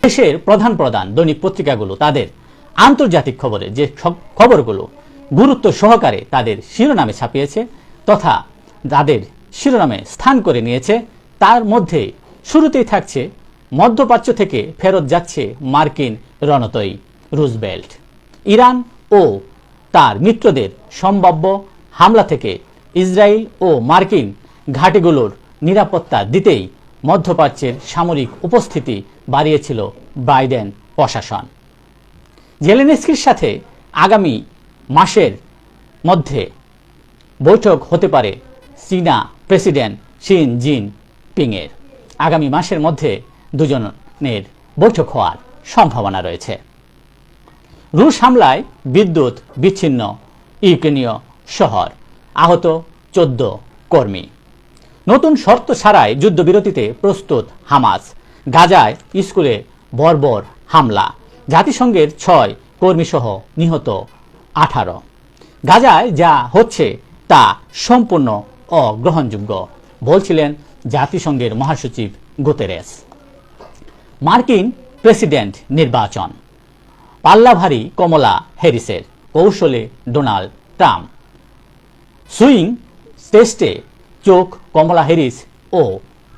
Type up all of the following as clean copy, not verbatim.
দেশের প্রধান প্রধান দৈনিক পত্রিকাগুলো তাদের আন্তর্জাতিক খবরে যে খবরগুলো গুরুত্ব সহকারে তাদের শিরোনামে ছাপিয়েছে তথা তাদের শিরোনামে স্থান করে নিয়েছে, তার মধ্যে শুরুতেই থাকছে মধ্যপ্রাচ্য থেকে ফেরত যাচ্ছে মার্কিন রণতরী রুজভেল্ট। ইরান ও তার মিত্রদের সম্ভাব্য হামলা থেকে ইসরায়েল ও মার্কিন ঘাঁটিগুলোর নিরাপত্তা দিতেই মধ্যপ্রাচ্যের সামরিক উপস্থিতি বাড়িয়েছিল বাইডেন প্রশাসন। জেলেনস্কির সাথে আগামী মাসের মধ্যে বৈঠক হতে পারে চীনা প্রেসিডেন্ট শি জিনপিংয়ের। আগামী মাসের মধ্যে দুজনের বৈঠক হওয়ার সম্ভাবনা রয়েছে। রুশ হামলায় বিদ্যুৎ বিচ্ছিন্ন ইউক্রেনীয় শহর, আহত 14 কর্মী। নতুন শর্ত ছাড়াই যুদ্ধবিরতিতে প্রস্তুত হামাস, গাজায় স্কুলে বর্বর হামলা, জাতিসংঘের 6 কর্মীসহ নিহত 18। গাজায় যা হচ্ছে তা সম্পূর্ণ অগ্রহণযোগ্য বলছিলেন জাতিসংঘের মহাসচিব গুতেরেস। মার্কিন প্রেসিডেন্ট নির্বাচন, পাল্লাভারী কমলা হ্যারিসের, কৌশলে ডোনাল্ড ট্রাম্প। সুইং টেস্টে চোখ কমলা হ্যারিস ও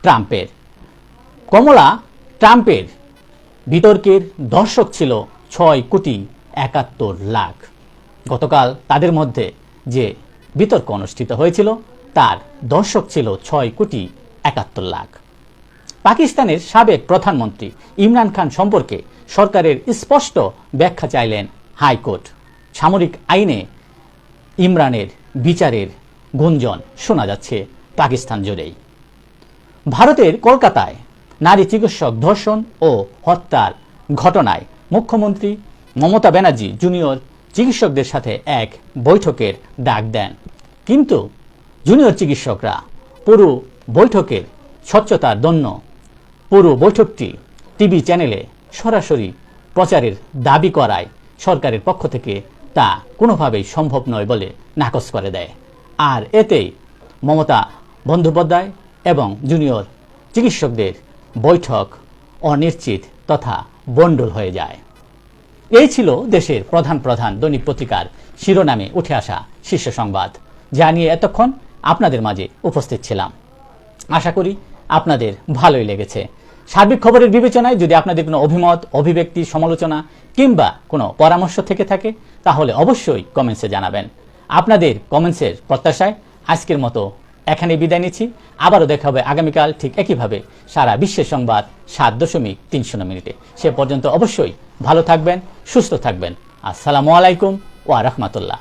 ট্রাম্পের। কমলা ট্রাম্পের বিতর্কের দর্শক ছিল 6,71,00,000। গতকাল তাদের মধ্যে যে বিতর্ক অনুষ্ঠিত হয়েছিল তার দর্শক ছিল 6,71,00,000। পাকিস্তানের সাবেক প্রধানমন্ত্রী ইমরান খান সম্পর্কে সরকারের স্পষ্ট ব্যাখ্যা চাইলেন হাইকোর্ট। সামরিক আইনে ইমরানের বিচারের গুঞ্জন শোনা যাচ্ছে পাকিস্তান জুড়েই। ভারতের কলকাতায় নারী চিকিৎসক ধর্ষণ ও হত্যার ঘটনায় মুখ্যমন্ত্রী মমতা ব্যানার্জি জুনিয়র চিকিৎসকদের সাথে এক বৈঠকের ডাক দেন, কিন্তু জুনিয়র চিকিৎসকরা পুরো বৈঠকের স্বচ্ছতার জন্য পুরো বৈঠকটি টিভি চ্যানেলে সরাসরি প্রচারের দাবি করায় সরকারের পক্ষ থেকে তা কোনোভাবেই সম্ভব নয় বলে নাকচ করে দেয়। আর এতেই মমতা বন্দ্যোপাধ্যায় এবং জুনিয়র চিকিৎসকদের বৈঠক অনিশ্চিত তথা বন্ডল হয়ে যায়। এই ছিল দেশের প্রধান প্রধান দৈনিক পত্রিকার শিরোনামে উঠে আসা শীর্ষ সংবাদ, যা নিয়ে এতক্ষণ আপনাদের মাঝে উপস্থিত ছিলাম। আশা করি আপনাদের ভালোই লেগেছে। সার্বিক খবরের বিবেচনায় যদি আপনাদের কোনো অভিমত, অভিব্যক্তি, সমালোচনা কিংবা কোনো পরামর্শ থেকে থাকে তাহলে অবশ্যই কমেন্টসে জানাবেন। আপনাদের কমেন্টসের প্রত্যাশায় আজকের মতো এখানে বিদায় নিচ্ছি। আবারও দেখা হবে আগামীকাল ঠিক একইভাবে সারা বিশ্বের সংবাদ 7.30 মিনিটে। সে পর্যন্ত অবশ্যই ভালো থাকবেন, সুস্থ থাকবেন। আসসালামু আলাইকুম ওয়া রাহমাতুল্লাহ।